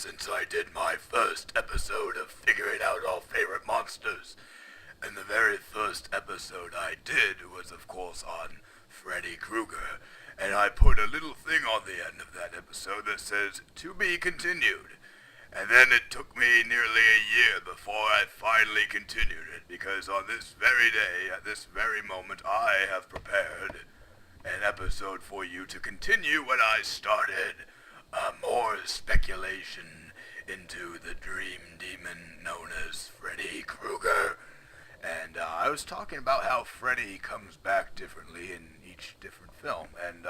since I did my first episode of Figuring Out Our Favorite Monsters. And the very first episode I did was, of course, on Freddy Krueger. And I put a little thing on the end of that episode that says, "To be continued." And then it took me nearly a year before I finally continued it, because on this very day, at this very moment, I have prepared an episode for you to continue what I started. More speculation into the dream demon known as Freddy Krueger. And I was talking about how Freddy comes back differently in each different film. And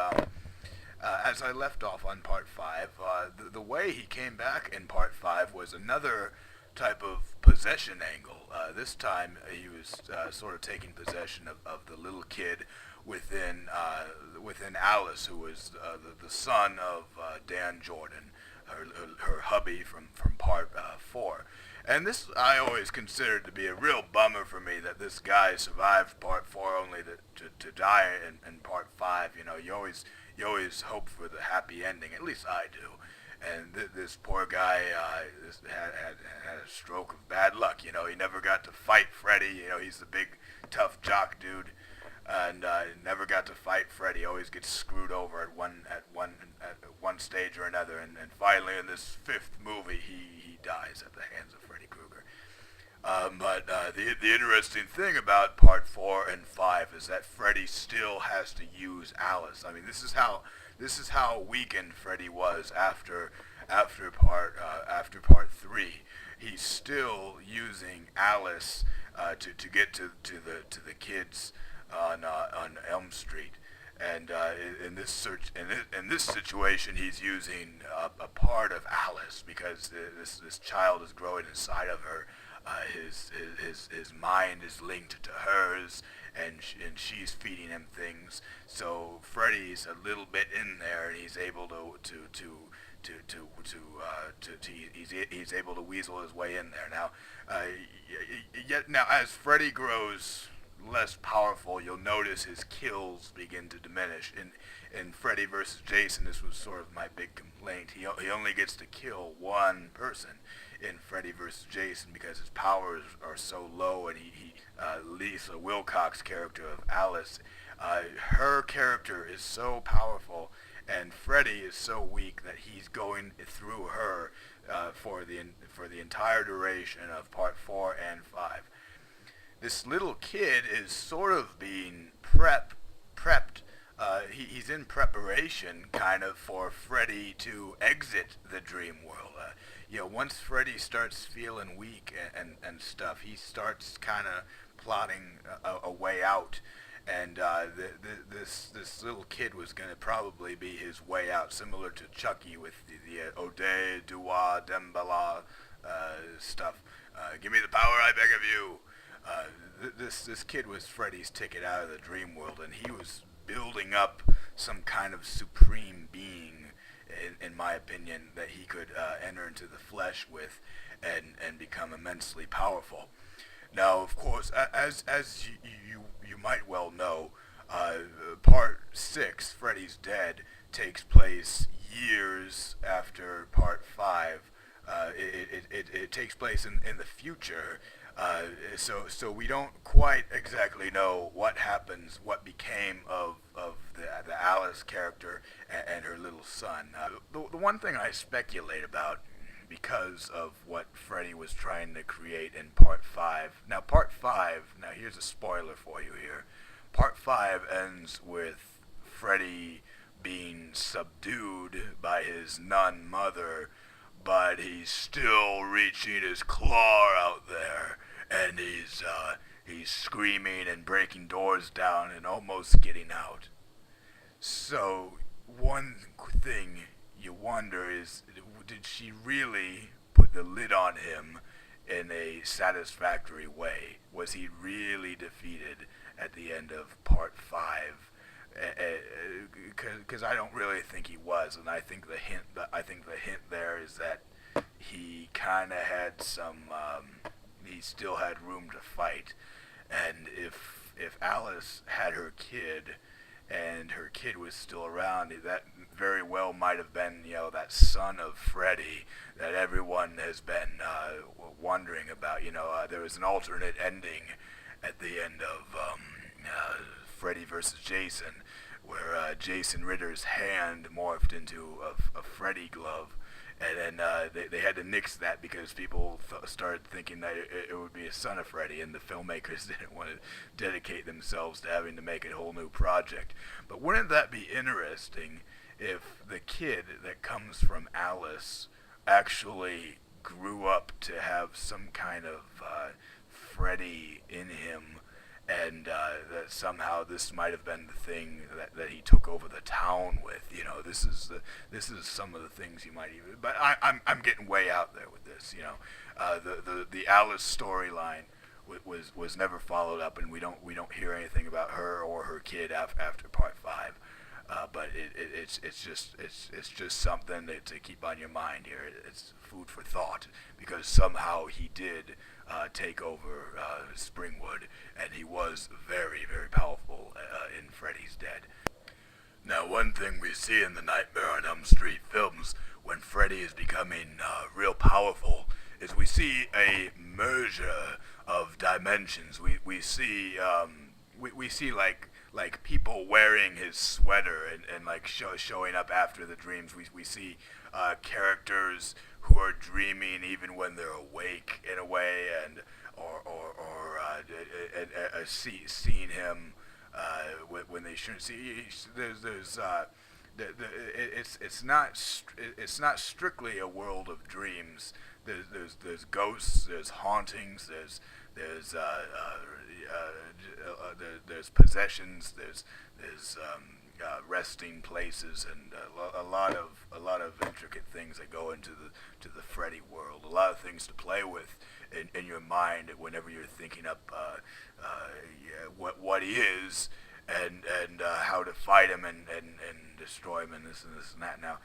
as I left off on Part 5, the way he came back in Part 5 was another type of possession angle. This time he was sort of taking possession of the little kid within Alice, who was the son of Dan Jordan, her hubby from Part 4. And this I always considered to be a real bummer for me, that this guy survived Part 4 only to die in Part 5. You know, you always hope for the happy ending. At least I do. And this poor guy had a stroke of bad luck. You know, he never got to fight Freddy. You know, he's the big, tough jock dude, and never got to fight Freddy. Always gets screwed over at one stage or another. And finally, in this fifth movie, he dies at the hands of Freddy Krueger. But the interesting thing about Part 4 and 5 is that Freddy still has to use Alice. I mean, this is how weakened Freddy was after Part 3. He's still using Alice to get to the kids on Elm Street. And in this situation, he's using a part of Alice, because this child is growing inside of her. His mind is linked to hers, and she's feeding him things. So Freddy's a little bit in there, and he's able he's able to weasel his way in there. Now as Freddy grows less powerful, you'll notice his kills begin to diminish. In Freddy vs. Jason, this was sort of my big complaint. He only gets to kill one person in Freddy vs. Jason, because his powers are so low. And Lisa Wilcox's character of Alice, her character is so powerful, and Freddy is so weak that he's going through her for the entire duration of Part 4 and 5. This little kid is sort of being prepped. He's in preparation, kind of, for Freddy to exit the dream world. Once Freddy starts feeling weak and stuff, he starts kind of plotting a way out. And this little kid was going to probably be his way out, similar to Chucky with the Ode, Dua, Dembala stuff. Give me the power, I beg of you. This kid was Freddy's ticket out of the dream world, and he was building up some kind of supreme being, in my opinion, that he could enter into the flesh with and become immensely powerful. Now, of course, as you might well know, Part 6, Freddy's Dead, takes place years after Part 5. It takes place in the future. So we don't quite exactly know what happens, what became of the Alice character and her little son. The one thing I speculate about, because of what Freddy was trying to create in Part 5. Now here's a spoiler for you here. Part 5 ends with Freddy being subdued by his nun mother, but he's still reaching his claw out there, and he's screaming and breaking doors down and almost getting out. So one thing you wonder is, did she really put the lid on him in a satisfactory way? Was he really defeated at the end of Part 5? Because I don't really think he was, and I think the hint there is that he kind of had he still had room to fight. And if Alice had her kid, and her kid was still around, very well might have been, that son of Freddy that everyone has been wondering about. There was an alternate ending at the end of Freddy versus Jason, where Jason Ritter's hand morphed into a Freddy glove, and then they had to nix that because people started thinking that it would be a son of Freddy, and the filmmakers didn't want to dedicate themselves to having to make a whole new project. But wouldn't that be interesting if the kid that comes from Alice actually grew up to have some kind of Freddy in him, and that somehow this might have been the thing that he took over the town with. This is some of the things you might even. But I'm getting way out there with this. The Alice storyline was never followed up, and we don't hear anything about her or her kid after part 5. But it's just something to keep on your mind here. It's food for thought, because somehow he did take over Springwood, and he was very, very powerful in Freddy's Dead. Now, one thing we see in the Nightmare on Elm Street films when Freddy is becoming real powerful is we see a merger of dimensions. We see we see like people wearing his sweater and like showing up after the dreams. We see characters who are dreaming even when they're awake in a way, and seeing him when they shouldn't see. It's not strictly a world of dreams. There's ghosts, there's hauntings, there's possessions, there's resting places, and a lot of intricate things that go into the Freddy world. A lot of things to play with in your mind whenever you're thinking up what he is, and how to fight him and destroy him, and this and that. Now,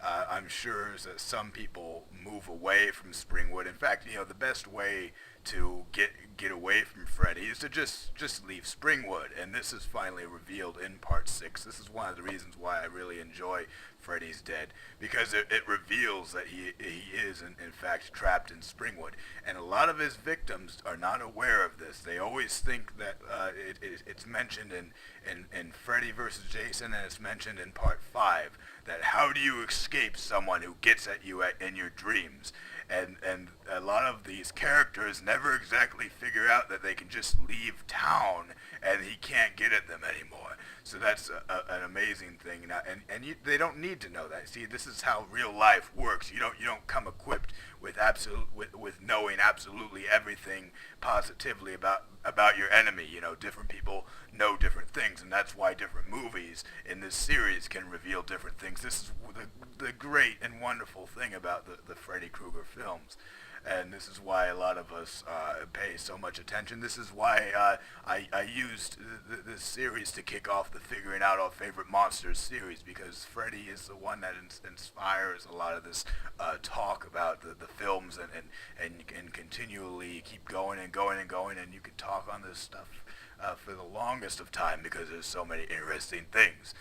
I'm sure that some people move away from Springwood. In fact, the best way to get away from Freddy is to just leave Springwood, and this is finally revealed in part 6. This is one of the reasons why I really enjoy Freddy's Dead, because it reveals that he is in fact trapped in Springwood, and a lot of his victims are not aware of this. They always think that it's mentioned in Freddy versus Jason, and it's mentioned in part 5, that how do you escape someone who gets at you in your dreams? And a lot of these characters never exactly figure out that they can just leave town and he can't get at them anymore. So that's an amazing thing. Now, and they don't need to know that. See, this is how real life works. You don't come equipped with knowing absolutely everything positively about your enemy. Different people know different things, and that's why different movies in this series can reveal different things. This is the great and wonderful thing about the Freddy Krueger films. And this is why a lot of us pay so much attention. This is why I used this series to kick off the Figuring Out Our Favorite Monsters series, because Freddy is the one that inspires a lot of this talk about the films, and continually keep going and going and going, and you can talk on this stuff for the longest of time because there's so many interesting things.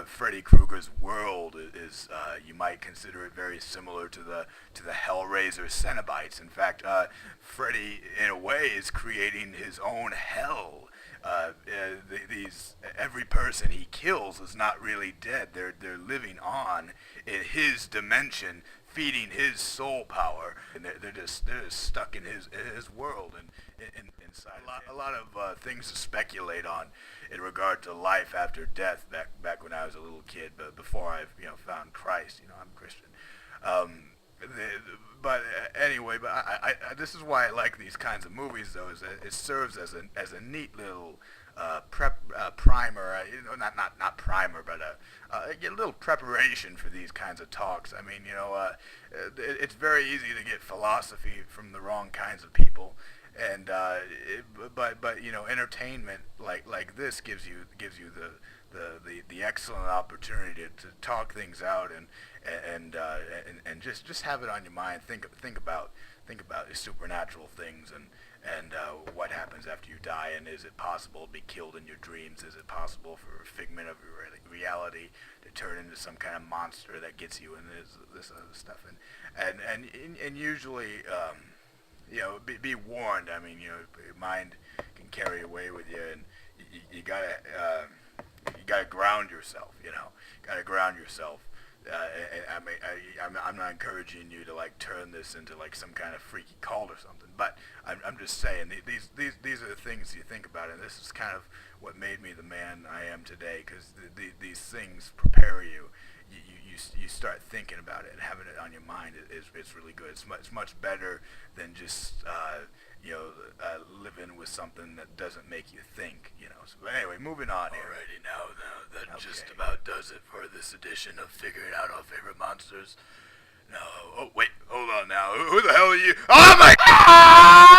Freddy Krueger's world is you might consider it very similar to the Hellraiser Cenobites. In fact, Freddy, in a way, is creating his own hell. Every person he kills is not really dead. They're living on in his dimension, feeding his soul power, and they're just stuck in his world and inside. A lot of things to speculate on in regard to life after death. Back when I was a little kid, but before I found Christ. I'm Christian. Anyway, this is why I like these kinds of movies, though, is that it serves as a neat little primer, not primer, but a little preparation for these kinds of talks. I mean, it's very easy to get philosophy from the wrong kinds of people, and but entertainment like this gives you the excellent opportunity to talk things out and just have it on your mind. Think about supernatural things and what happens after you die, and is it possible to be killed in your dreams? Is it possible for a figment of your reality to turn into some kind of monster that gets you, and this other stuff, and usually, be warned. I mean, your mind can carry away with you, and you gotta ground yourself. Gotta ground yourself. I'm not encouraging you to like turn this into like some kind of freaky cult or something, but I'm just saying these are the things you think about, and this is kind of what made me the man I am today, because these things prepare you. You start thinking about it, and having it on your mind is really good. It's much better than just living with something that doesn't make you think. So anyway, moving on here. Alrighty, now that just about does it for this edition of Figuring Out Our Favorite Monsters. Now, oh wait, hold on now. Who the hell are you? Oh my God!